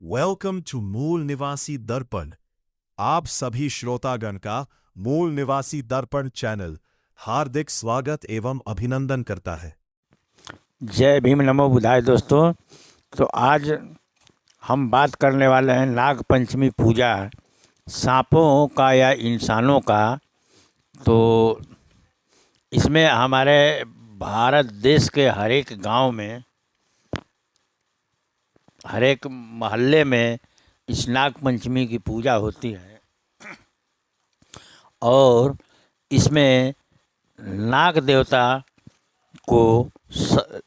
Welcome to मूल निवासी दर्पण। आप सभी श्रोतागण का मूल निवासी दर्पण चैनल हार्दिक स्वागत एवं अभिनंदन करता है। जय भीम नमो बुधाय। दोस्तों, तो आज हम बात करने वाले हैं नाग पंचमी पूजा, सांपों का या इंसानों का। तो इसमें हमारे भारत देश के हर एक गांव में, हर एक मोहल्ले में इस नाग पंचमी की पूजा होती है और इसमें नाग देवता को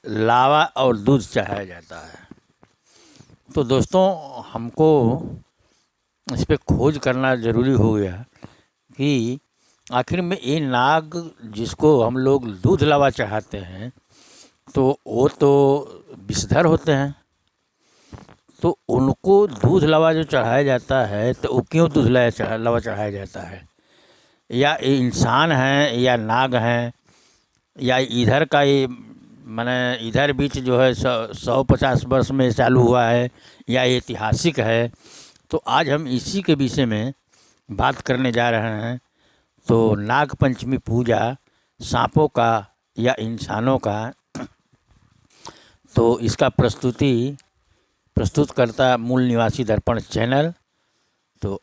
लावा और दूध चढ़ाया जाता है। तो दोस्तों, हमको इस पर खोज करना ज़रूरी हो गया कि आखिर में ये नाग जिसको हम लोग दूध लावा चढ़ाते हैं, तो वो तो विषधर होते हैं, तो उनको दूध लावा जो चढ़ाया जाता है तो वो क्यों दूध लावा चढ़ाया जाता है? या ये इंसान हैं या नाग हैं, या इधर का ये माने इधर बीच जो है 150 वर्ष में चालू हुआ है, या ऐतिहासिक है? तो आज हम इसी के विषय में बात करने जा रहे हैं। तो नाग पंचमी पूजा सांपों का या इंसानों का, तो इसका प्रस्तुत करता मूल निवासी दर्पण चैनल। तो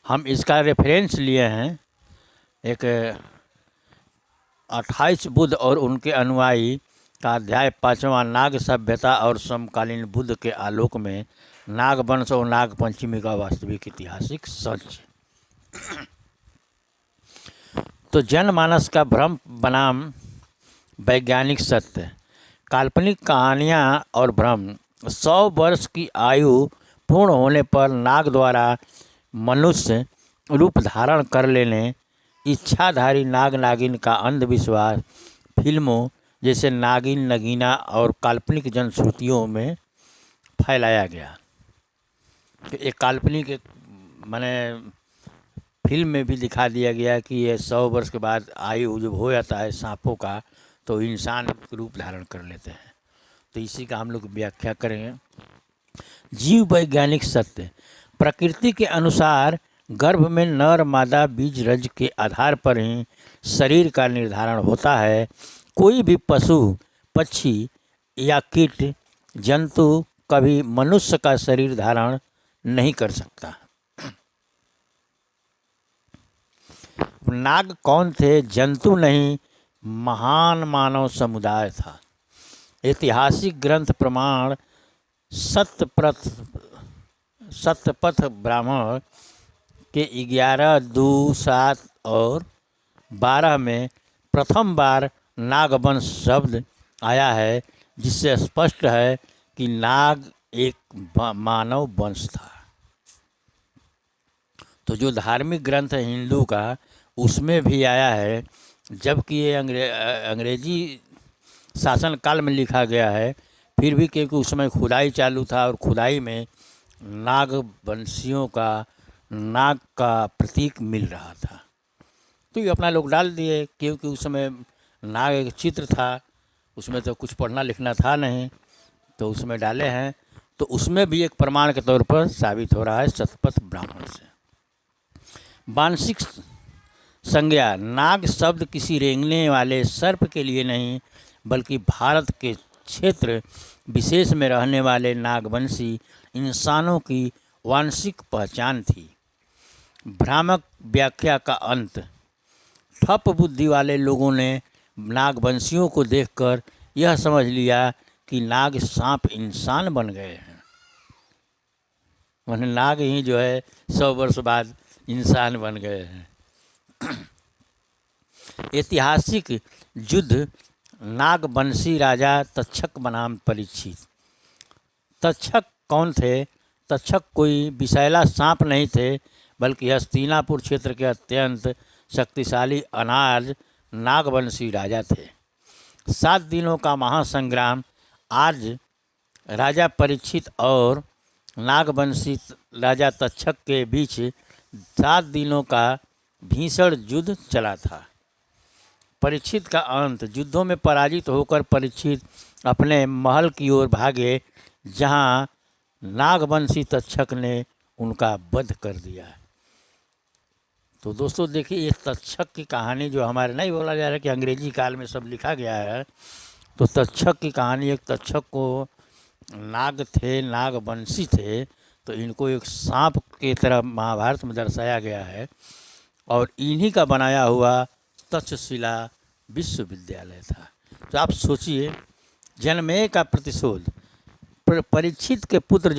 हम इसका रेफरेंस लिए हैं एक 28 बुद्ध और उनके अनुयायी का अध्याय 5वां, नाग सभ्यता और समकालीन बुद्ध के आलोक में नाग वंश और नाग पंचमी का वास्तविक ऐतिहासिक सच। तो जनमानस का भ्रम बनाम वैज्ञानिक सत्य। काल्पनिक कहानियाँ और भ्रम। 100 वर्ष की आयु पूर्ण होने पर नाग द्वारा मनुष्य रूप धारण कर लेने, इच्छाधारी नाग नागिन का अंधविश्वास फिल्मों जैसे नागिन, नगीना और काल्पनिक जनश्रुतियों में फैलाया गया। तो एक काल्पनिक माने फिल्म में भी दिखा दिया गया कि ये 100 वर्ष के बाद आयु जब हो जाता है सांपों का, तो इंसान रूप धारण कर लेते हैं। तो इसी का हम लोग व्याख्या करेंगे। जीव वैज्ञानिक सत्य। प्रकृति के अनुसार गर्भ में नर मादा बीज रज के आधार पर ही शरीर का निर्धारण होता है। कोई भी पशु, पक्षी या कीट जंतु कभी मनुष्य का शरीर धारण नहीं कर सकता। नाग कौन थे? जंतु नहीं, महान मानव समुदाय था। ऐतिहासिक ग्रंथ प्रमाण सत्यपथ ब्राह्मण के 11, 2, 7 और 12 में प्रथम बार नागवंश शब्द आया है, जिससे स्पष्ट है कि नाग एक मानव वंश था। तो जो धार्मिक ग्रंथ है हिंदू का, उसमें भी आया है, जबकि ये अंग्रेजी शासन काल में लिखा गया है। फिर भी क्योंकि उस समय खुदाई चालू था और खुदाई में नागवंशियों का नाग का प्रतीक मिल रहा था, तो ये अपना लोग डाल दिए। क्योंकि उस समय नाग एक चित्र था, उसमें तो कुछ पढ़ना लिखना था नहीं, तो उसमें डाले हैं। तो उसमें भी एक प्रमाण के तौर पर साबित हो रहा है सतपथ ब्राह्मण से। वांशिक संज्ञा। नाग शब्द किसी रेंगने वाले सर्प के लिए नहीं, बल्कि भारत के क्षेत्र विशेष में रहने वाले नागवंशी इंसानों की वांशिक पहचान थी। भ्रामक व्याख्या का अंत। ठप बुद्धि वाले लोगों ने नागवंशियों को देखकर यह समझ लिया कि नाग सांप इंसान बन गए हैं। माने नाग ही जो है 100 वर्ष बाद इंसान बन गए हैं। ऐतिहासिक युद्ध। नागवंशी राजा तक्षक बनाम परीक्षित। तक्षक कौन थे? तक्षक कोई विषैला सांप नहीं थे, बल्कि हस्तिनापुर क्षेत्र के अत्यंत शक्तिशाली अनाज नागवंशी राजा थे। 7 दिनों का महासंग्राम। आज राजा परीक्षित और नागवंशी राजा तक्षक के बीच 7 दिनों का भीषण युद्ध चला था। परीक्षित का अंत। युद्धों में पराजित होकर परीक्षित अपने महल की ओर भागे, जहां नागवंशी तक्षक ने उनका वध कर दिया। तो दोस्तों देखिए, ये तक्षक की कहानी जो हमारे नहीं बोला जा रहा है कि अंग्रेजी काल में सब लिखा गया है, तो तक्षक की कहानी, एक तक्षक को नाग थे, नागवंशी थे, तो इनको एक सांप की तरह महाभारत में दर्शाया गया है और इन्हीं का बनाया हुआ तक्षशिला विश्वविद्यालय था। तो आप सोचिए, जनमेजय का प्रतिशोध, परीक्षित के पुत्र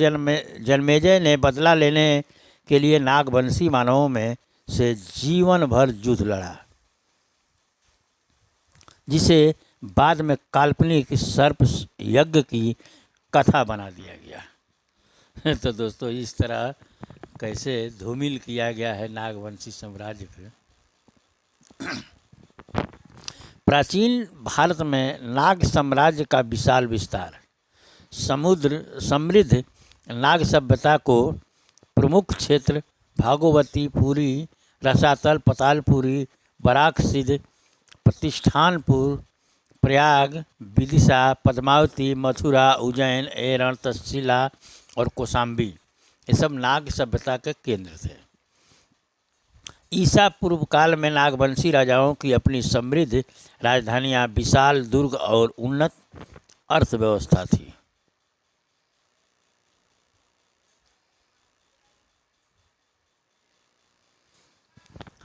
जन्मेजय ने बदला लेने के लिए नागवंशी मानवों में से जीवन भर युद्ध लड़ा, जिसे बाद में काल्पनिक सर्प यज्ञ की कथा बना दिया गया। तो दोस्तों, इस तरह कैसे धूमिल किया गया है नागवंशी साम्राज्य के। प्राचीन भारत में नाग साम्राज्य का विशाल विस्तार, समुद्र समृद्ध नाग सभ्यता को प्रमुख क्षेत्र भागवती पुरी, रसातल, पतालपुरी, बराक सिद्ध, प्रतिष्ठानपुर, प्रयाग, विदिशा, पद्मावती, मथुरा, उज्जैन, एरण, तक्षशिला और कौशाम्बी, ये सब नाग सभ्यता के केंद्र थे। ईसा पूर्व काल में नागवंशी राजाओं की अपनी समृद्ध राजधानियां, विशाल दुर्ग और उन्नत अर्थव्यवस्था थी।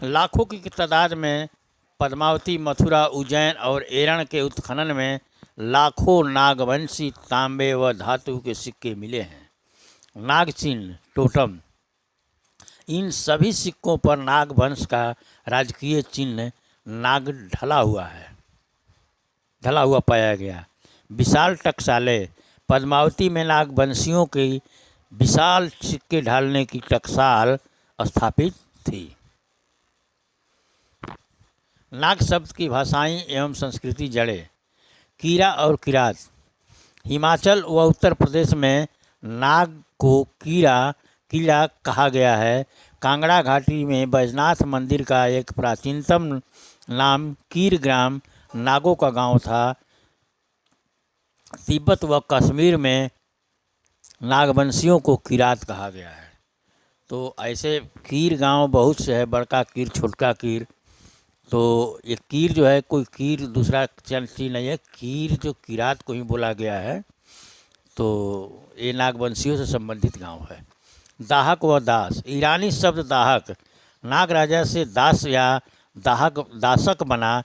लाखों की तादाद में पद्मावती, मथुरा, उज्जैन और एरण के उत्खनन में लाखों नागवंशी तांबे व धातु के सिक्के मिले हैं। नाग चिन्ह, टोटम, इन सभी सिक्कों पर नागवंश का राजकीय चिन्ह नाग ढला हुआ पाया गया। विशाल टकसालें, पद्मावती में नागवंशियों की विशाल सिक्के ढालने की टकसाल स्थापित थी। नाग शब्द की भाषाई एवं संस्कृति जड़ें, कीरा और किरात। हिमाचल व उत्तर प्रदेश में नाग को कीड़ा कहा गया है। कांगड़ा घाटी में बैजनाथ मंदिर का एक प्राचीनतम नाम कीर ग्राम नागों का गांव था। तिब्बत व कश्मीर में नागवंशियों को किरात कहा गया है। तो ऐसे कीर गांव बहुत से है, बड़का कीर, छोटका कीर। तो ये कीर जो है, कोई कीर दूसरा चीज़ नहीं है, कीर जो किरात को ही बोला गया है। तो ये नागवंशियों से संबंधित गांव है। दाहक व दास, ईरानी शब्द दाहक नाग राजा से दास या दासक बना।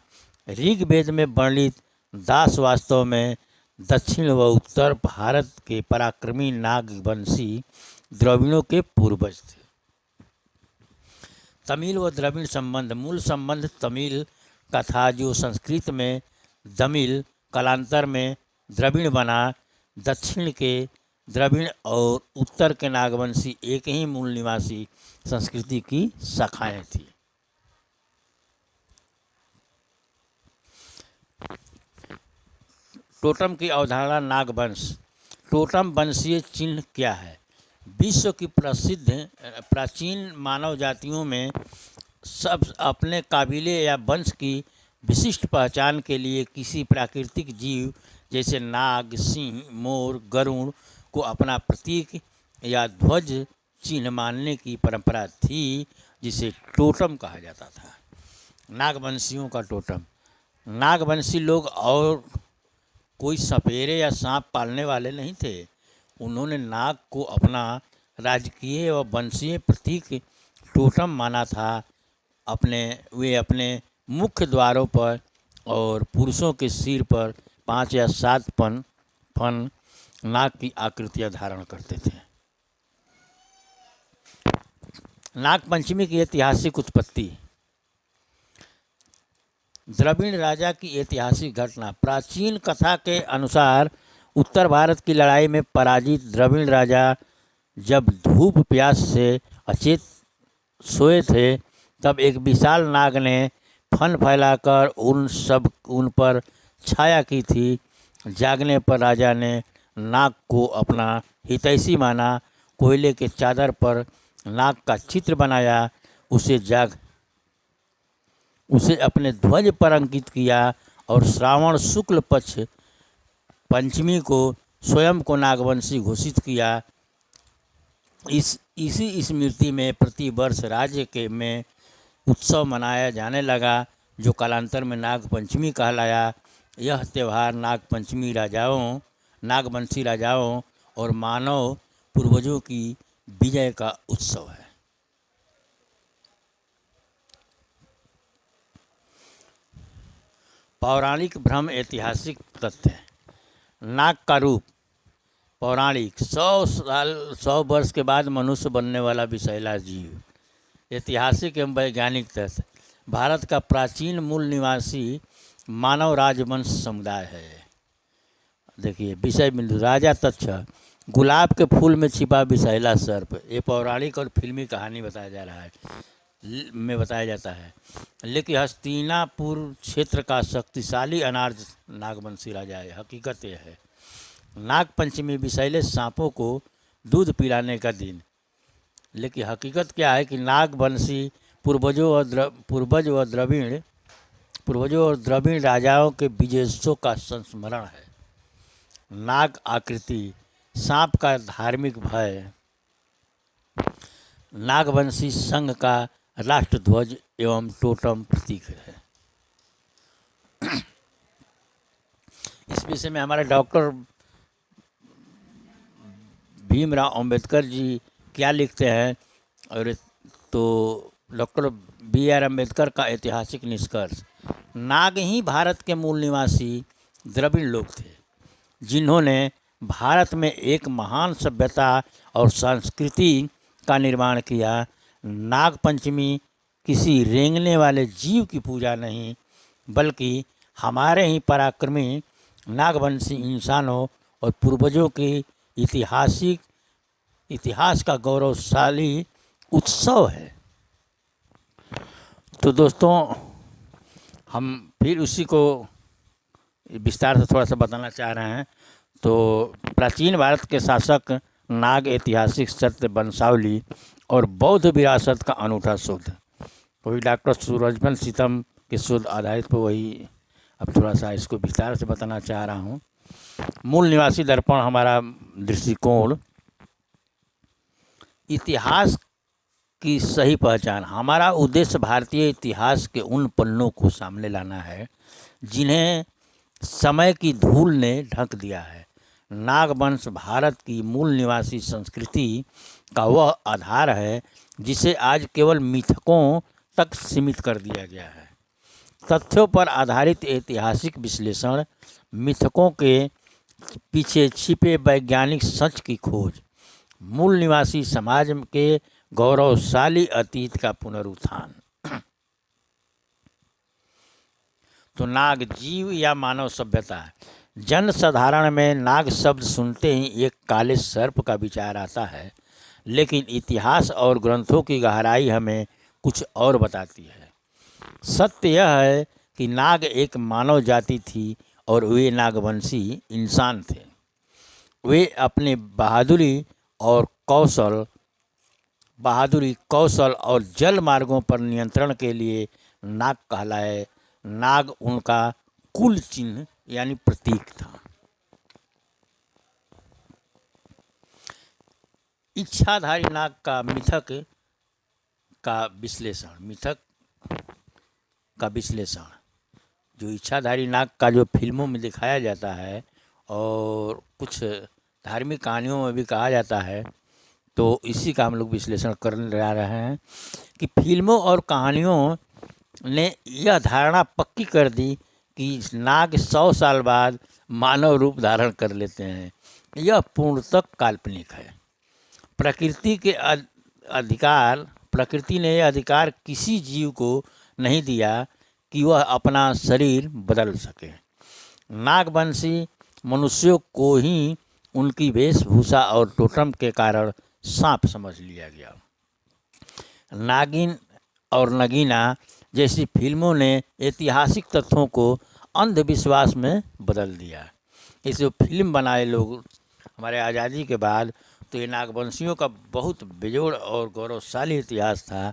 ऋग्वेद में वर्णित दास वास्तव में दक्षिण व उत्तर भारत के पराक्रमी नागवंशी द्रविड़ों के पूर्वज थे। तमिल व द्रविड़ संबंध, मूल संबंध तमिल का था, जो संस्कृत में दमिल, कालांतर में द्रविड़ बना। दक्षिण के द्रविड़ और उत्तर के नागवंशी एक ही मूल निवासी संस्कृति की शाखाएं थी। टोटम की अवधारणा, नागवंश। टोटम वंशीय चिन्ह क्या है? विश्व की प्रसिद्ध प्राचीन मानव जातियों में सब अपने काबिले या वंश की विशिष्ट पहचान के लिए किसी प्राकृतिक जीव जैसे नाग, सिंह, मोर, गरुड़ को अपना प्रतीक या ध्वज चिन्ह मानने की परंपरा थी, जिसे टोटम कहा जाता था। नागवंशियों का टोटम, नागवंशी लोग और कोई सपेरे या सांप पालने वाले नहीं थे। उन्होंने नाग को अपना राजकीय व वंशीय प्रतीक टोटम माना था। वे अपने मुख्य द्वारों पर और पुरुषों के सिर पर 5 या 7 फन नाग की आकृतियां धारण करते थे। नाग पंचमी की ऐतिहासिक उत्पत्ति। द्रविड़ राजा की ऐतिहासिक घटना। प्राचीन कथा के अनुसार उत्तर भारत की लड़ाई में पराजित द्रविड़ राजा जब धूप प्यास से अचेत सोए थे, तब एक विशाल नाग ने फन फैलाकर उन पर छाया की थी। जागने पर राजा ने नाग को अपना हितैषी माना। कोयले के चादर पर नाग का चित्र बनाया, उसे अपने ध्वज पर अंकित किया और श्रावण शुक्ल पक्ष पंचमी को स्वयं को नागवंशी घोषित किया। इसी स्मृति में प्रतिवर्ष राज्य के में उत्सव मनाया जाने लगा, जो कालांतर में नागपंचमी कहलाया। यह त्यौहार नागवंशी राजाओं और मानव पूर्वजों की विजय का उत्सव है। पौराणिक भ्रम ऐतिहासिक तथ्य। नाग का रूप पौराणिक 100 वर्ष के बाद मनुष्य बनने वाला विषैला जीव। ऐतिहासिक एवं वैज्ञानिक तथ्य। भारत का प्राचीन मूल निवासी मानव राजवंश समुदाय है। देखिए विषय बिंदु। राजा तक्ष, गुलाब के फूल में छिपा विषैला सर्प। ये पौराणिक और फिल्मी कहानी बताया जाता है। लेकिन हस्तिनापुर क्षेत्र का शक्तिशाली अनार्य नागवंशी राजा है। हकीकत यह है। नागपंचमी विषैले सांपों को दूध पिलाने का दिन। लेकिन हकीकत क्या है कि नागवंशी पूर्वजों और द्रविड़ राजाओं के विजयोत्सव का संस्मरण है। नाग आकृति, सांप का धार्मिक भय, नागवंशी संघ का राष्ट्रध्वज एवं टोटम प्रतीक है। इस विषय में हमारे डॉक्टर भीमराव अंबेडकर जी क्या लिखते हैं, और तो डॉक्टर BR अम्बेडकर का ऐतिहासिक निष्कर्ष। नाग ही भारत के मूल निवासी द्रविड़ लोग थे, जिन्होंने भारत में एक महान सभ्यता और संस्कृति का निर्माण किया। नागपंचमी किसी रेंगने वाले जीव की पूजा नहीं, बल्कि हमारे ही पराक्रमी नागवंशी इंसानों और पूर्वजों के इतिहास का गौरवशाली उत्सव है। तो दोस्तों, हम फिर उसी को विस्तार से थोड़ा सा बताना चाह रहे हैं। तो प्राचीन भारत के शासक नाग ऐतिहासिक सत्य वंशावली और बौद्ध विरासत का अनूठा शोध। वही डॉक्टर सूरजमल सीतम के शोध आधारित पर वही अब थोड़ा सा इसको विस्तार से बताना चाह रहा हूँ। मूल निवासी दर्पण हमारा दृष्टिकोण। इतिहास की सही पहचान। हमारा उद्देश्य भारतीय इतिहास के उन पन्नों को सामने लाना है जिन्हें समय की धूल ने ढक दिया है। नागवंश भारत की मूल निवासी संस्कृति का वह आधार है जिसे आज केवल मिथकों तक सीमित कर दिया गया है। तथ्यों पर आधारित ऐतिहासिक विश्लेषण, मिथकों के पीछे छिपे वैज्ञानिक सच की खोज, मूल निवासी समाज के गौरवशाली अतीत का पुनरुत्थान। तो नाग जीव या मानव सभ्यता। जन साधारण में नाग शब्द सुनते ही एक काले सर्प का विचार आता है, लेकिन इतिहास और ग्रंथों की गहराई हमें कुछ और बताती है। सत्य यह है कि नाग एक मानव जाति थी और वे नागवंशी इंसान थे। वे अपने बहादुरी कौशल और जल मार्गों पर नियंत्रण के लिए नाग कहलाए। नाग उनका कुल चिन्ह यानी प्रतीक था। इच्छाधारी नाग का मिथक का विश्लेषण। जो इच्छाधारी नाग का जो फिल्मों में दिखाया जाता है और कुछ धार्मिक कहानियों में भी कहा जाता है, तो इसी का हम लोग विश्लेषण करने जा रहे हैं कि फिल्मों और कहानियों ने यह धारणा पक्की कर दी कि नाग 100 साल बाद मानव रूप धारण कर लेते हैं। यह पूर्णतः काल्पनिक है। प्रकृति ने यह अधिकार किसी जीव को नहीं दिया कि वह अपना शरीर बदल सके। नागवंशी मनुष्यों को ही उनकी वेशभूषा और टोटम के कारण सांप समझ लिया गया। नागिन और नगीना जैसी फिल्मों ने ऐतिहासिक तथ्यों को अंधविश्वास में बदल दिया। इसे फिल्म बनाए लोग हमारे आज़ादी के बाद, तो ये नागवंशियों का बहुत बेजोड़ और गौरवशाली इतिहास था।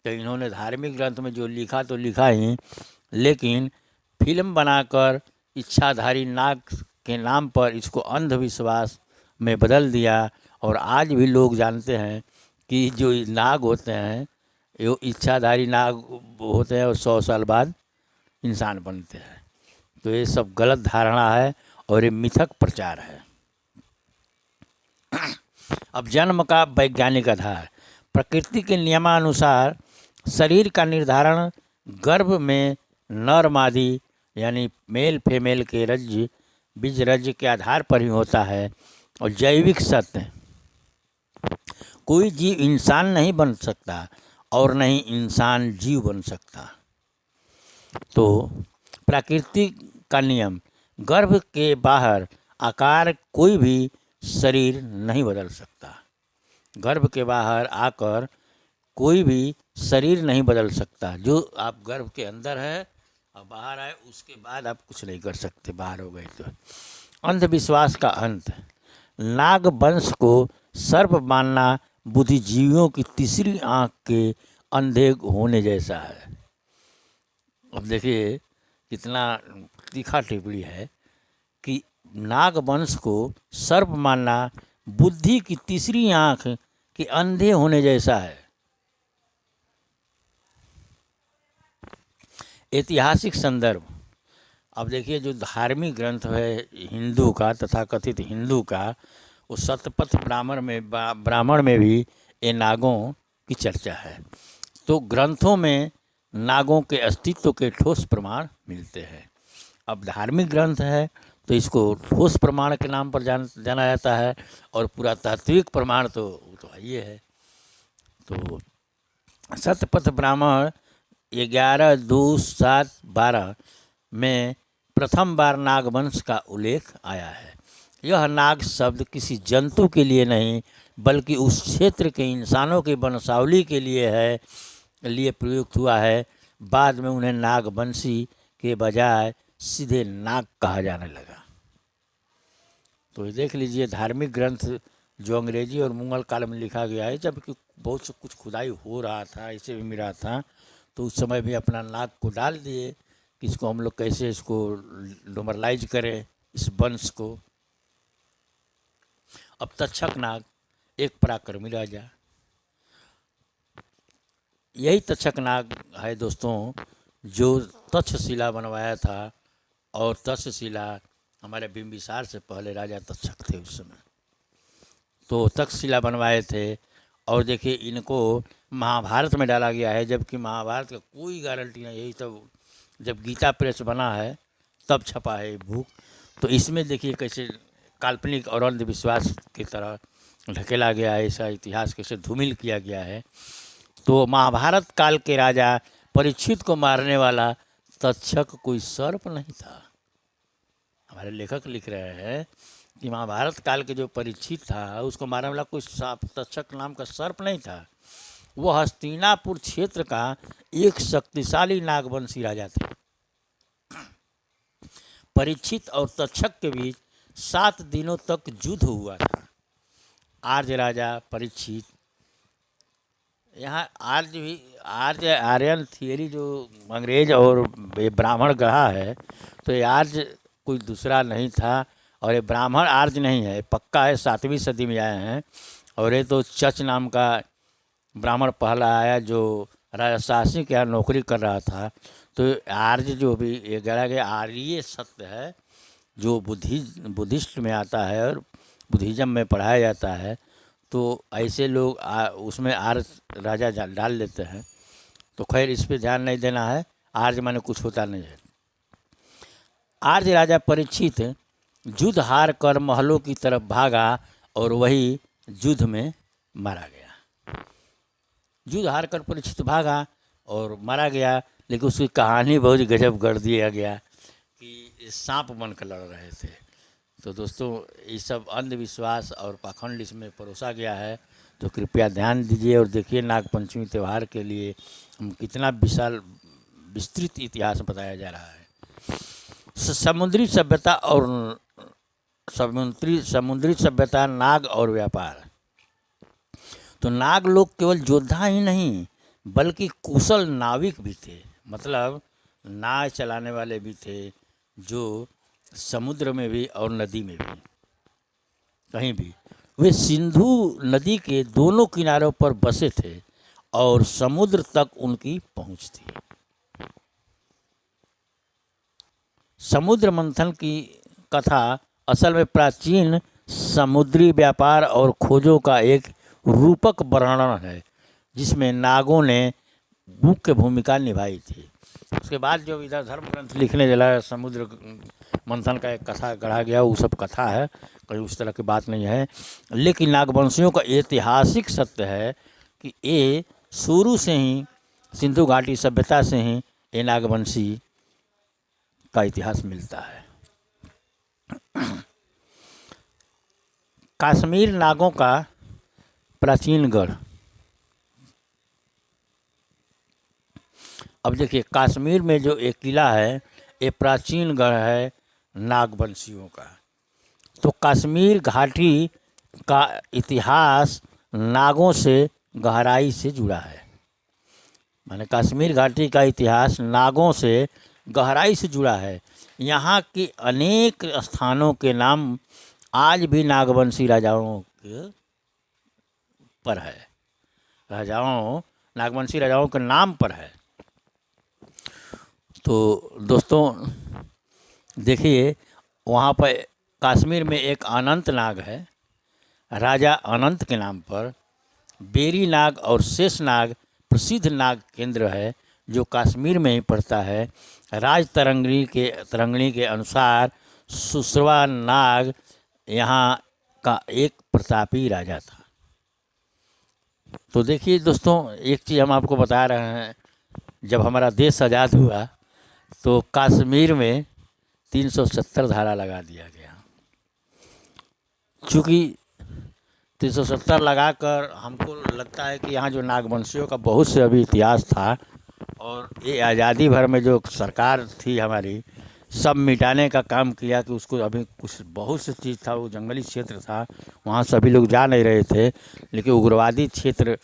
तो इन्होंने धार्मिक ग्रंथ में जो लिखा तो लिखा ही, लेकिन फिल्म बनाकर इच्छाधारी नाग के नाम पर इसको अंधविश्वास में बदल दिया और आज भी लोग जानते हैं कि जो नाग होते हैं ये इच्छाधारी नाग होते हैं और 100 साल बाद इंसान बनते हैं। तो ये सब गलत धारणा है और ये मिथक प्रचार है। अब जन्म का वैज्ञानिक आधार। प्रकृति के नियमानुसार शरीर का निर्धारण गर्भ में नर मादी यानी मेल फीमेल के रज्ज बीज रज्ज के आधार पर ही होता है। और जैविक सत्य, कोई जीव इंसान नहीं बन सकता और नहीं इंसान जीव बन सकता। तो प्रकृति का नियम, गर्भ के बाहर आकार कोई भी शरीर नहीं बदल सकता। गर्भ के बाहर आकर कोई भी शरीर नहीं बदल सकता। जो आप गर्भ के अंदर है और बाहर आए उसके बाद आप कुछ नहीं कर सकते, बाहर हो गए तो। अंधविश्वास का अंत। नाग वंश को सर्प मानना बुद्धिजीवियों की तीसरी आंख के अंधे होने जैसा है। अब देखिए कितना तीखा टिप्पणी है कि नाग वंश को सर्प मानना बुद्धि की तीसरी आंख के अंधे होने जैसा है। ऐतिहासिक संदर्भ। अब देखिए जो धार्मिक ग्रंथ है हिंदू का, तथाकथित हिंदू का, वो शतपथ ब्राह्मण में भी ये नागों की चर्चा है। तो ग्रंथों में नागों के अस्तित्व के ठोस प्रमाण मिलते हैं। अब धार्मिक ग्रंथ है तो इसको ठोस प्रमाण के नाम पर जाना जाता है, और पूरा तात्विक प्रमाण तो ये है। तो शतपथ ब्राह्मण 11-2-7-12 में प्रथम बार नागवंश का उल्लेख आया है। यह नाग शब्द किसी जंतु के लिए नहीं बल्कि उस क्षेत्र के इंसानों की वंशावली के लिए प्रयुक्त हुआ है। बाद में उन्हें नागवंशी के बजाय सीधे नाग कहा जाने लगा। तो देख लीजिए धार्मिक ग्रंथ जो अंग्रेजी और मुगल काल में लिखा गया है, जबकि बहुत से कुछ खुदाई हो रहा था, ऐसे भी मिला था, तो उस समय भी अपना नाग को डाल दिए कि इसको हम लोग कैसे इसको नॉर्मलाइज करें इस वंश को। अब तक्षक नाग एक पराक्रमी राजा, यही तक्षक नाग है दोस्तों जो तक्षशिला बनवाया था। और तक्षशिला हमारे बिंबिसार से पहले राजा तक्षक थे उस समय, तो तक्षशिला बनवाए थे। और देखिए इनको महाभारत में डाला गया है, जबकि महाभारत का कोई गारंटी नहीं। यही तब जब गीता प्रेस बना है तब छपा है बुक। तो इसमें देखिए कैसे काल्पनिक और अंधविश्वास की तरह ढकेला गया है, ऐसा इतिहास कैसे धूमिल किया गया है। तो महाभारत काल के राजा परीक्षित को मारने वाला तक्षक कोई सर्प नहीं था। हमारे लेखक लिख रहे हैं कि महाभारत काल के जो परीक्षित था उसको मारने वाला कोई तक्षक नाम का सर्प नहीं था। वह हस्तिनापुर क्षेत्र का एक शक्तिशाली नागवंशी राजा थे। परीक्षित और तक्षक के बीच 7 दिनों तक युद्ध हुआ था। आर्य राजा परीक्षित, यहाँ आर्यन थियरी जो अंग्रेज और ब्राह्मण गढ़ा है, तो ये आर्य कोई दूसरा नहीं था और ये ब्राह्मण आर्य नहीं है, पक्का है 7वीं सदी में आए हैं। और ये तो चच नाम का ब्राह्मण पहला आया जो राजा शासी के यहाँ नौकरी कर रहा था। तो आर्य जो भी ये गढ़ा गया आर्य सत्य है जो बुद्धिस्ट में आता है और बुद्धिज़्म में पढ़ाया जाता है। तो ऐसे लोग उसमें आर्य राजा डाल लेते हैं। तो खैर इस पे ध्यान नहीं देना है, आर्य माने कुछ होता नहीं है। आर्य राजा परीक्षित युद्ध हार कर महलों की तरफ भागा और वही युद्ध में मारा गया। युद्ध हार कर परीक्षित भागा और मारा गया, लेकिन उसकी कहानी बहुत गजब कर दिया गया कि सांप बनकर लड़ रहे थे। तो दोस्तों ये सब अंधविश्वास और पाखंड इसमें परोसा गया है। तो कृपया ध्यान दीजिए और देखिए नागपंचमी त्यौहार के लिए हम कितना विस्तृत इतिहास बताया जा रहा है। समुद्री सभ्यता, नाग और व्यापार। तो नाग लोग केवल योद्धा ही नहीं बल्कि कुशल नाविक भी थे, मतलब नाव चलाने वाले भी थे, जो समुद्र में भी और नदी में भी कहीं भी। वे सिंधु नदी के दोनों किनारों पर बसे थे और समुद्र तक उनकी पहुंच थी। समुद्र मंथन की कथा असल में प्राचीन समुद्री व्यापार और खोजों का एक रूपक वर्णन है, जिसमें नागों ने मुख्य भूमिका निभाई थी। उसके बाद जो इधर धर्म ग्रंथ लिखने चला, समुद्र मंथन का एक कथा गढ़ा गया, वो सब कथा है, कोई उस तरह की बात नहीं है। लेकिन नागवंशियों का ऐतिहासिक सत्य है कि ये शुरू से ही सिंधु घाटी सभ्यता से ही ये नागवंशी का इतिहास मिलता है। कश्मीर नागों का प्राचीन गढ़। अब देखिए, कश्मीर में जो एक किला है, ये प्राचीन गढ़ है नागवंशियों का। तो कश्मीर घाटी का इतिहास नागों से गहराई से जुड़ा है। माने कश्मीर घाटी का इतिहास नागों से गहराई से जुड़ा है। यहाँ के अनेक स्थानों के नाम आज भी नागवंशी राजाओं के पर है, नागवंशी राजाओं के नाम पर है। तो दोस्तों देखिए, वहाँ पर कश्मीर में एक अनंत नाग है, राजा अनंत के नाम पर। बेरी नाग और शेष नाग प्रसिद्ध नाग केंद्र है, जो कश्मीर में ही पड़ता है। राज तरंगिणी के अनुसार सुसरवा नाग यहाँ का एक प्रतापी राजा था। तो देखिए दोस्तों, एक चीज़ हम आपको बता रहे हैं, जब हमारा देश आज़ाद हुआ तो कश्मीर में 370 धारा लगा दिया गया। चूँकि 370 लगाकर हमको लगता है कि यहाँ जो नागवंशियों का बहुत से अभी इतिहास था, और ये आज़ादी भर में जो सरकार थी हमारी, सब मिटाने का काम किया कि उसको अभी कुछ बहुत सी चीज़ था, वो जंगली क्षेत्र था, वहाँ सभी लोग जा नहीं रहे थे। लेकिन उग्रवादी क्षेत्र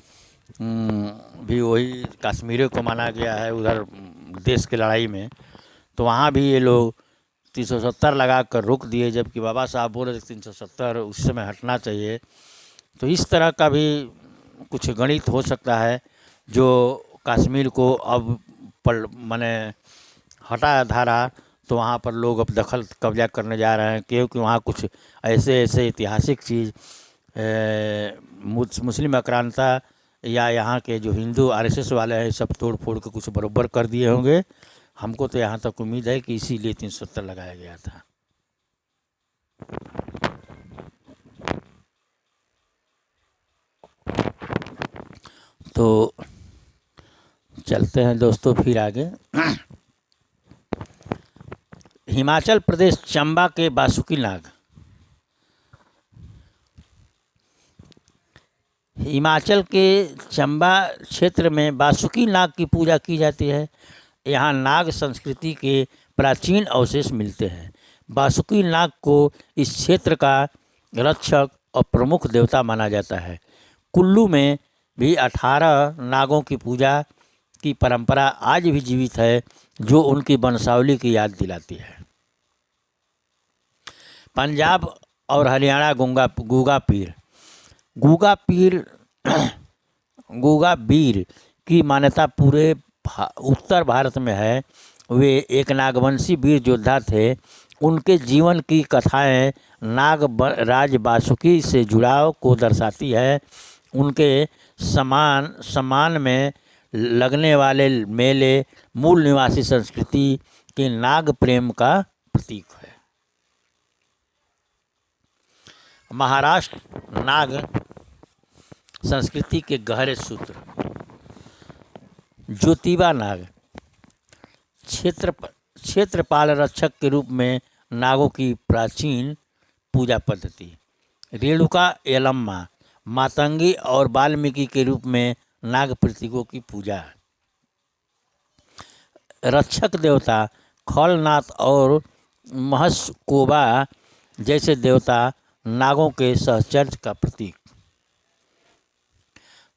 भी वही कश्मीर को माना गया है उधर देश की लड़ाई में। तो वहाँ भी ये लोग 370 लगा कर रोक दिए, जबकि बाबा साहब बोले 370 उस समय हटना चाहिए। तो इस तरह का भी कुछ गणित हो सकता है, जो कश्मीर को अब माने हटा धारा, तो वहाँ पर लोग अब दखल कब्जा करने जा रहे हैं, क्योंकि वहाँ कुछ ऐसे ऐतिहासिक चीज़ मुस्लिम आक्रांता या यहाँ के जो हिंदू आरएसएस वाले हैं, सब तोड़ फोड़ के कुछ बराबर कर दिए होंगे। हमको तो यहाँ तक उम्मीद है कि इसीलिए 370 लगाया गया था। तो चलते हैं दोस्तों फिर आगे। हिमाचल प्रदेश चंबा के बासुकी नाग। हिमाचल के चंबा क्षेत्र में बासुकी नाग की पूजा की जाती है। यहाँ नाग संस्कृति के प्राचीन अवशेष मिलते हैं। बासुकी नाग को इस क्षेत्र का रक्षक और प्रमुख देवता माना जाता है। कुल्लू में भी 18 नागों की पूजा की परंपरा आज भी जीवित है, जो उनकी वंशावली की याद दिलाती है। पंजाब और हरियाणा गूगा पीर की मान्यता पूरे उत्तर भारत में है। वे एक नागवंशी वीर योद्धा थे। उनके जीवन की कथाएं राज बासुकी से जुड़ाव को दर्शाती है। उनके सम्मान में लगने वाले मेले मूल निवासी संस्कृति के नाग प्रेम का प्रतीक है। महाराष्ट्र नाग संस्कृति के गहरे सूत्र। ज्योतिबा नाग क्षेत्रपाल रक्षक के रूप में नागों की प्राचीन पूजा पद्धति। रेणुका यलम्मा मातंगी और वाल्मीकि के रूप में नाग प्रतीकों की पूजा। रक्षक देवता खलनाथ और महस्कोबा जैसे देवता नागों के सहचर्य का प्रतीक।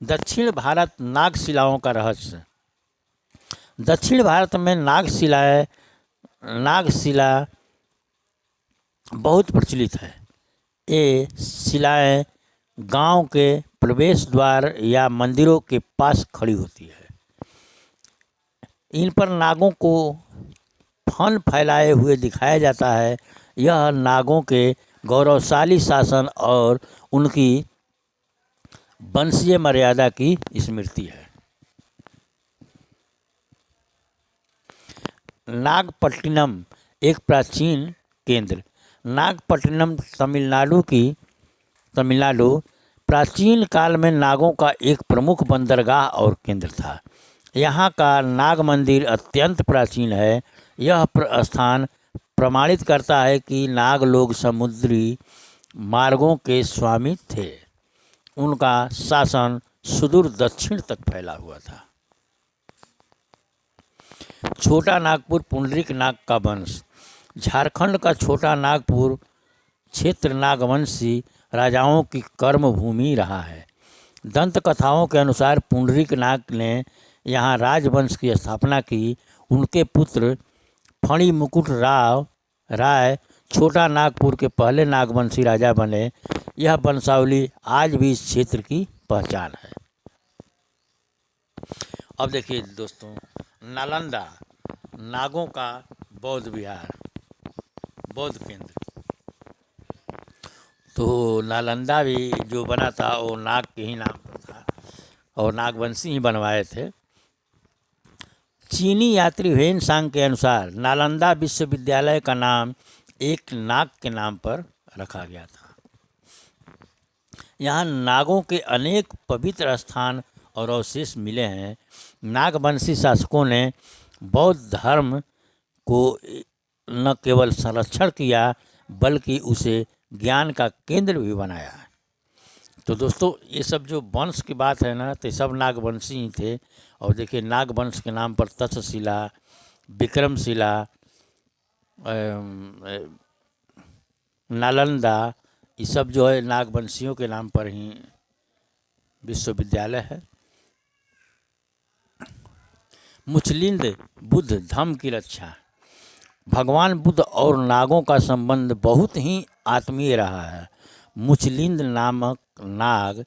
दक्षिण भारत नागशिलाओं का रहस्य। दक्षिण भारत में नागशिला बहुत प्रचलित है। ये शिलाएं गांव के प्रवेश द्वार या मंदिरों के पास खड़ी होती है। इन पर नागों को फन फैलाए हुए दिखाया जाता है। यह नागों के गौरवशाली शासन और उनकी वंशीय मर्यादा की स्मृति है। नागपट्टिनम एक प्राचीन केंद्र। नागपट्टिनम तमिलनाडु प्राचीन काल में नागों का एक प्रमुख बंदरगाह और केंद्र था। यहाँ का नाग मंदिर अत्यंत प्राचीन है। यह स्थान प्रमाणित करता है कि नाग लोग समुद्री मार्गों के स्वामी थे। उनका शासन सुदूर दक्षिण तक फैला हुआ था। छोटा नागपुर पुंडरीक नाग का वंश। झारखंड का छोटा नागपुर क्षेत्र नागवंशी राजाओं की कर्म भूमि रहा है। दंत कथाओं के अनुसार पुंडरीक नाग ने यहाँ राजवंश की स्थापना की। उनके पुत्र फणी मुकुट राय छोटा नागपुर के पहले नागवंशी राजा बने। यह वंशावली आज भी इस क्षेत्र की पहचान है। अब देखिए दोस्तों, नालंदा नागों का बौद्ध विहार, बौद्ध केंद्र। तो नालंदा भी जो बना था वो नाग के ही नाम पर था और नागवंशी ही बनवाए थे। चीनी यात्री ह्वेन सांग के अनुसार नालंदा विश्वविद्यालय का नाम एक नाग के नाम पर रखा गया था। यहाँ नागों के अनेक पवित्र स्थान और अवशेष मिले हैं। नागवंशी शासकों ने बौद्ध धर्म को न केवल संरक्षण किया बल्कि उसे ज्ञान का केंद्र भी बनाया। तो दोस्तों, ये सब जो वंश की बात है ना, तो सब नागवंशी ही थे। और देखिए, नागवंश के नाम पर तक्षशिला, विक्रमशिला, नालंदा, ये सब जो है नागवंशियों के नाम पर ही विश्वविद्यालय है। मुचलिंद बुद्ध धम्म की रक्षा। भगवान बुद्ध और नागों का संबंध बहुत ही आत्मीय रहा है। मुचलिंद नामक नाग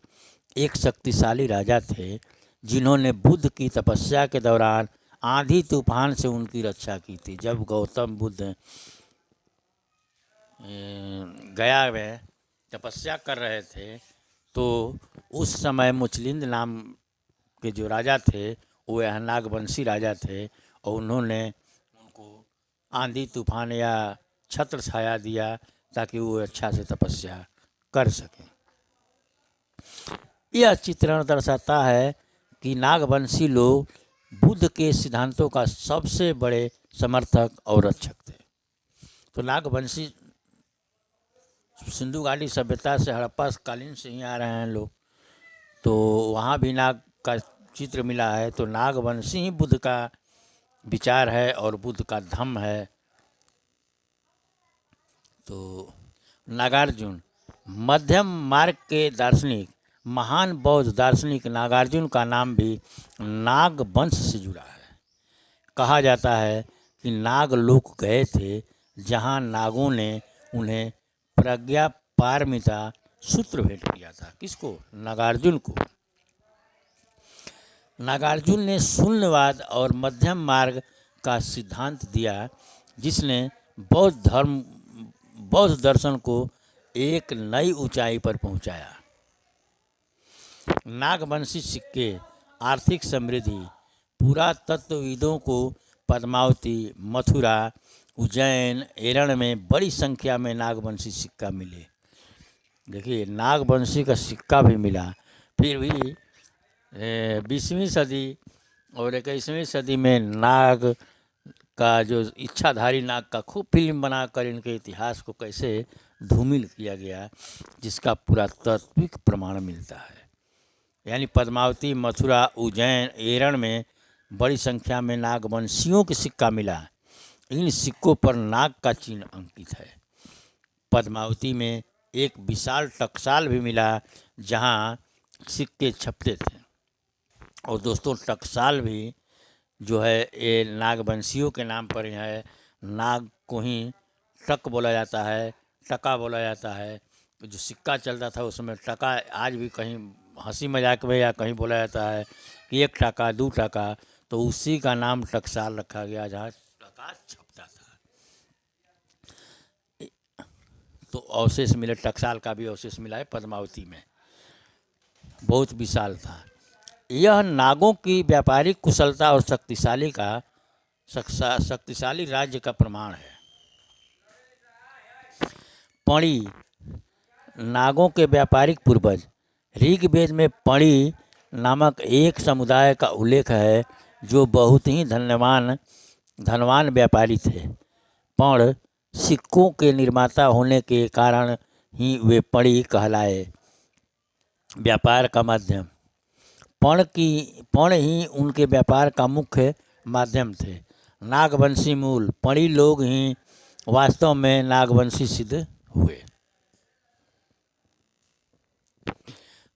एक शक्तिशाली राजा थे जिन्होंने बुद्ध की तपस्या के दौरान आंधी तूफान से उनकी रक्षा की थी। जब गौतम बुद्ध गया में तपस्या कर रहे थे तो उस समय मुचलिंद नाम के जो राजा थे वो यह नागवंशी राजा थे और उन्होंने उनको आंधी तूफान या छत्र छाया दिया ताकि वो अच्छा से तपस्या कर सकें। यह चित्रण दर्शाता है कि नागवंशी लोग बुद्ध के सिद्धांतों का सबसे बड़े समर्थक और रक्षक थे। तो नागवंशी सिंधु घाटी सभ्यता से हड़प्पा कालीन से ही आ रहे हैं लोग। तो वहाँ भी नाग का चित्र मिला है। तो नागवंशी ही बुद्ध का विचार है और बुद्ध का धम्म है। तो नागार्जुन मध्यम मार्ग के दार्शनिक, महान बौद्ध दार्शनिक नागार्जुन का नाम भी नाग वंश से जुड़ा है। कहा जाता है कि नाग लोक गए थे जहाँ नागों ने उन्हें प्रज्ञा पारमिता सूत्र भेंट किया था। किसको? नागार्जुन को। नागार्जुन ने शून्यवाद और मध्यम मार्ग का सिद्धांत दिया जिसने बौद्ध दर्शन को एक नई ऊंचाई पर पहुंचाया। नागवंशी सिक्के, आर्थिक समृद्धि। पुरातत्वविदों को पद्मावती, मथुरा, उज्जैन, एरण में बड़ी संख्या में नागवंशी सिक्का मिले। देखिए, नागवंशी का सिक्का भी मिला। फिर भी 20वीं सदी और 21वीं सदी में नाग का जो इच्छाधारी नाग का खूब फिल्म बनाकर इनके इतिहास को कैसे धूमिल किया गया जिसका पुरातात्विक प्रमाण मिलता है। यानी पद्मावती, मथुरा, उज्जैन, एरण में बड़ी संख्या में नागवंशियों के सिक्का मिला। इन सिक्कों पर नाग का चिन्ह अंकित है। पद्मावती में एक विशाल टकसाल भी मिला जहां सिक्के छपते थे। और दोस्तों, टकसाल भी जो है ये नागवंशियों के नाम पर ही है। नाग को ही टक बोला जाता है, टका बोला जाता है। जो सिक्का चलता था उसमें टका, आज भी कहीं हंसी मजाक में या कहीं बोला जाता है कि 1 टका 2 टका, तो उसी का नाम टकसाल रखा गया जहाँ टका छपता था। तो अवशेष मिले, टकसाल का भी अवशेष मिला है पद्मावती में, बहुत विशाल था। यह नागों की व्यापारिक कुशलता और शक्तिशाली राज्य का प्रमाण है। पणी, नागों के व्यापारिक पूर्वज। ऋग्वेद में पणी नामक एक समुदाय का उल्लेख है जो बहुत ही धनवान व्यापारी थे। पण सिक्कों के निर्माता होने के कारण ही वे पणी कहलाए, व्यापार का माध्यम। पण ही उनके व्यापार का मुख्य माध्यम थे। नागवंशी मूल, पणी लोग ही वास्तव में नागवंशी सिद्ध हुए।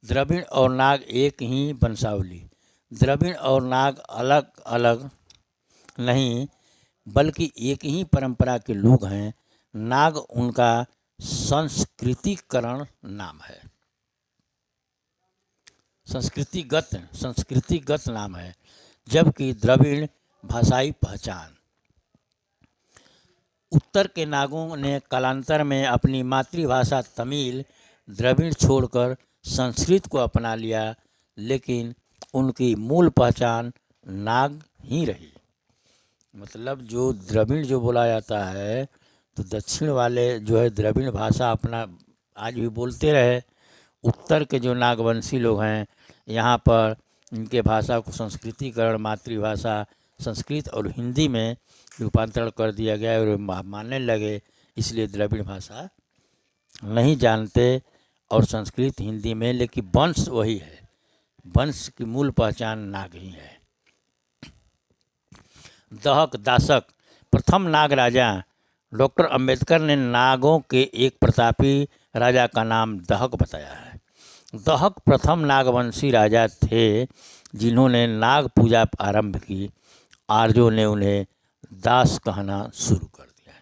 द्रविड़ और नाग एक ही वंशावली। द्रविड़ और नाग अलग अलग नहीं बल्कि एक ही परंपरा के लोग हैं। नाग उनका संस्कृतिकरण नाम है, संस्कृतिगत नाम है, जबकि द्रविड़ भाषाई पहचान। उत्तर के नागों ने कालांतर में अपनी मातृभाषा तमिल द्रविड़ छोड़कर संस्कृत को अपना लिया, लेकिन उनकी मूल पहचान नाग ही रही। मतलब जो द्रविड़ जो बोला जाता है, तो दक्षिण वाले जो है द्रविड़ भाषा अपना आज भी बोलते रहे। उत्तर के जो नागवंशी लोग हैं, यहाँ पर इनके भाषा को संस्कृतिकरण, मातृभाषा संस्कृत और हिंदी में रूपांतरण कर दिया गया और मानने लगे, इसलिए द्रविड़ भाषा नहीं जानते और संस्कृत हिंदी में, लेकिन वंश वही है, वंश की मूल पहचान नाग ही है। दहक दासक। प्रथम नाग राजा। डॉक्टर अंबेडकर ने नागों के एक प्रतापी राजा का नाम दहक बताया है। दहक प्रथम नागवंशी राजा थे जिन्होंने नाग पूजा आरंभ की। आर्यों ने उन्हें दास कहना शुरू कर दिया।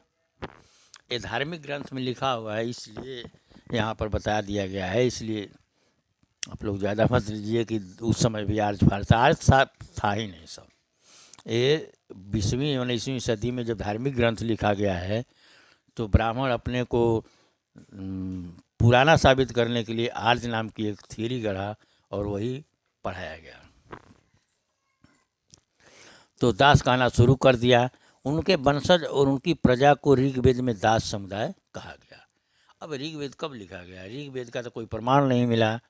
ये धार्मिक ग्रंथ में लिखा हुआ है, इसलिए यहाँ पर बता दिया गया है। इसलिए आप लोग ज़्यादा मत लीजिए कि उस समय भी आर्य फार्य था, आर्य था ही नहीं सब। ये 20वीं 19वीं सदी में जब धार्मिक ग्रंथ लिखा गया है, तो ब्राह्मण अपने को पुराना साबित करने के लिए आर्य नाम की एक थ्योरी गढ़ा और वही पढ़ाया गया। तो दास कहना शुरू कर दिया। उनके वंशज और उनकी प्रजा को ऋग्वेद में दास समुदाय कहा गया। अब ऋग्वेद कब लिखा गया? ऋग्वेद का तो कोई प्रमाण नहीं मिला।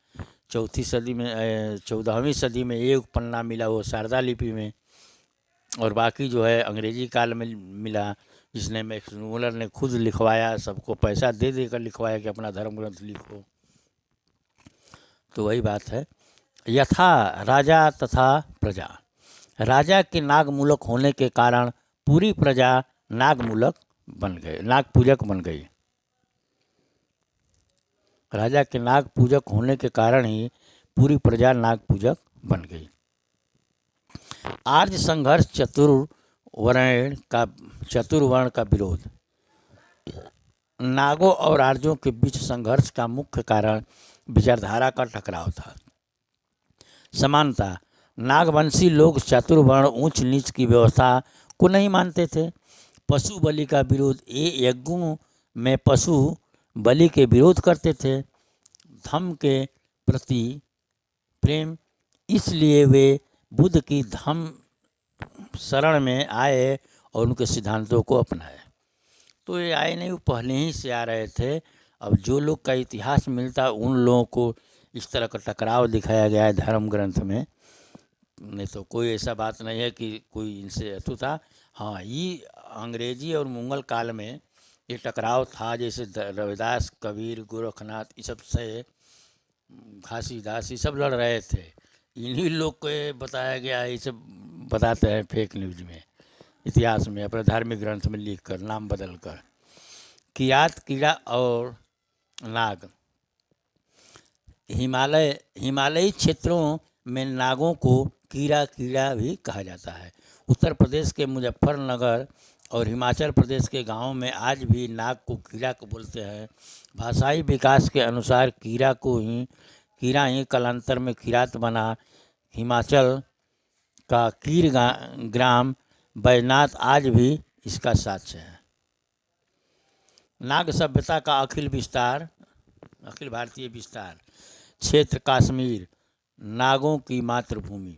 14वीं सदी में एक पन्ना मिला, वो शारदा लिपि में, और बाकी जो है अंग्रेजी काल में मिला, जिसने मैक्स मूलर ने खुद लिखवाया, सबको पैसा दे देकर लिखवाया कि अपना धर्म ग्रंथ लिखो। तो वही बात है। यथा राजा तथा प्रजा। राजा के नागमूलक होने के कारण पूरी प्रजा नागमूलक बन गए, नाग पूजक बन गई। राजा के नाग पूजक होने के कारण ही पूरी प्रजा नाग पूजक बन गई। आर्य संघर्ष चतुर्वर्ण का विरोध। नागों और आर्यों के बीच संघर्ष का मुख्य कारण विचारधारा का टकराव था। समानता। नागवंशी लोग चतुर्वर्ण उच्च नीच की व्यवस्था को नहीं मानते थे। पशु बलि का विरोध। ये यज्ञों में पशु बलि के विरोध करते थे। धम्म के प्रति प्रेम, इसलिए वे बुद्ध की धम्म शरण में आए और उनके सिद्धांतों को अपनाए। तो ये आए नहीं, वो पहले ही से आ रहे थे। अब जो लोग का इतिहास मिलता, उन लोगों को इस तरह का टकराव दिखाया गया है धर्म ग्रंथ में। नहीं तो कोई ऐसा बात नहीं है कि कोई इनसे अतु था। हाँ, ये अंग्रेजी और मुगल काल में ये टकराव था। जैसे रविदास, कबीर, गोरखनाथ, ये सब से घासीदास, ये सब लड़ रहे थे। इन्हीं लोग को बताया गया है, ये सब बताते हैं फेक न्यूज में, इतिहास में, अपने धार्मिक ग्रंथ में लिख कर, नाम बदल कर। कियात, कीड़ा और नाग। हिमालयी क्षेत्रों में नागों को कीड़ा भी कहा जाता है। उत्तर प्रदेश के मुजफ्फरनगर और हिमाचल प्रदेश के गांवों में आज भी नाग को कीड़ा को बोलते हैं। भाषाई विकास के अनुसार कीड़ा ही कालांतर में किरात बना। हिमाचल का ग्राम बैजनाथ आज भी इसका साक्ष्य है। नाग सभ्यता का अखिल भारतीय विस्तार क्षेत्र कश्मीर नागों की मातृभूमि।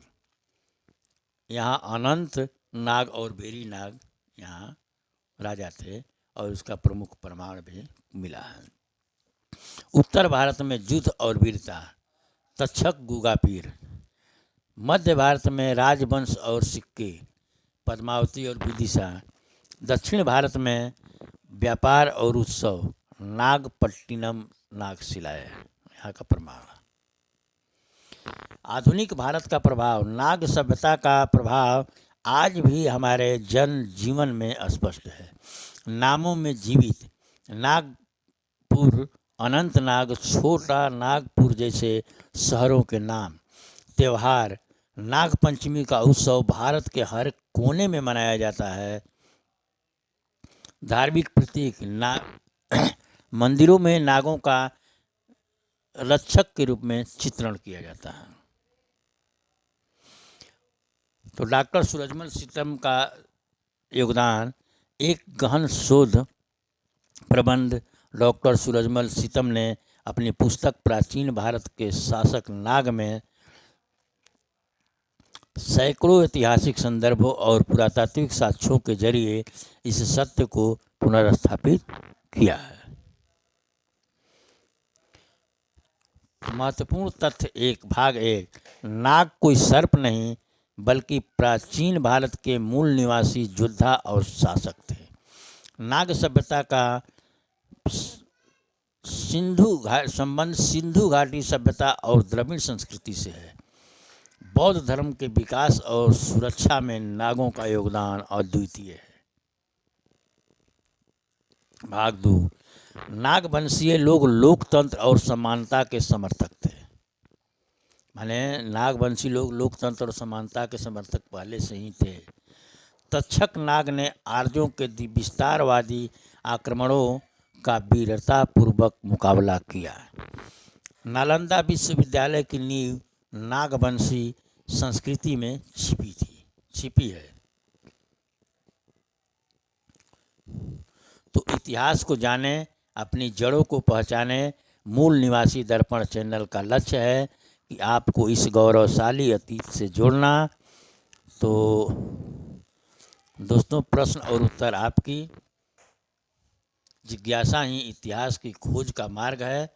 यहाँ अनंत नाग और बेरी नाग यहाँ राजा थे और उसका प्रमुख प्रमाण भी मिला है। उत्तर भारत में युद्ध और वीरता तक्षक गुगापीर। मध्य भारत में राजवंश और सिक्के पद्मावती और विदिशा। दक्षिण भारत में व्यापार और उत्सव नागपट्टिनम नागशिला यहाँ का प्रमाण। आधुनिक भारत का प्रभाव नाग सभ्यता का प्रभाव आज भी हमारे जन जीवन में स्पष्ट है। नामों में जीवित नागपुर, अनंतनाग, छोटा नागपुर जैसे शहरों के नाम। त्यौहार नागपंचमी का उत्सव भारत के हर कोने में मनाया जाता है। धार्मिक प्रतीक मंदिरों में नागों का रक्षक के रूप में चित्रण किया जाता है। तो डॉक्टर सूरजमल सीतम का योगदान। एक गहन शोध प्रबंध डॉक्टर सूरजमल सीतम ने अपनी पुस्तक प्राचीन भारत के शासक नाग में सैकड़ों ऐतिहासिक संदर्भों और पुरातात्विक साक्ष्यों के जरिए इस सत्य को पुनर्स्थापित किया है। महत्वपूर्ण तथ्य भाग 1 नाग कोई सर्प नहीं बल्कि प्राचीन भारत के मूल निवासी योद्धा और शासक थे। नाग सभ्यता का संबंध सिंधु घाटी सभ्यता और द्रविड़ संस्कृति से है। बौद्ध धर्म के विकास और सुरक्षा में नागों का योगदान अद्वितीय है। भाग 2 नागवंशीय लोग लोकतंत्र और समानता के समर्थक थे। माने नागवंशी लोग लोकतंत्र और समानता के समर्थक पहले से ही थे। तक्षक नाग ने आर्यों के विस्तारवादी आक्रमणों का वीरतापूर्वक मुकाबला किया। नालंदा विश्वविद्यालय की नींव नागवंशी संस्कृति में छिपी है। तो इतिहास को जाने, अपनी जड़ों को पहचाने। मूल निवासी दर्पण चैनल का लक्ष्य है कि आपको इस गौरवशाली अतीत से जोड़ना। तो दोस्तों, प्रश्न और उत्तर आपकी जिज्ञासा ही इतिहास की खोज का मार्ग है।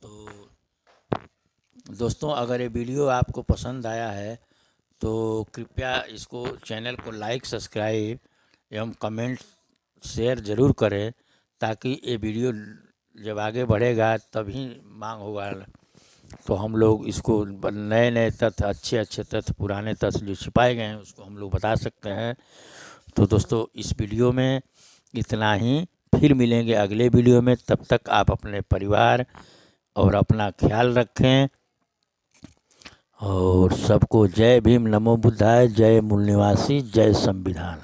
तो दोस्तों, अगर ये वीडियो आपको पसंद आया है तो कृपया इसको चैनल को लाइक, सब्सक्राइब एवं कमेंट शेयर ज़रूर करें, ताकि ये वीडियो जब आगे बढ़ेगा तभी मांग होगा। तो हम लोग इसको नए नए तथ्य, अच्छे तथ्य, पुराने तथ्य जो छिपाए गए हैं उसको हम लोग बता सकते हैं। तो दोस्तों, इस वीडियो में इतना ही। फिर मिलेंगे अगले वीडियो में। तब तक आप अपने परिवार और अपना ख्याल रखें। और सबको जय भीम, नमो बुद्धाय, जय मूल निवासी, जय संविधान।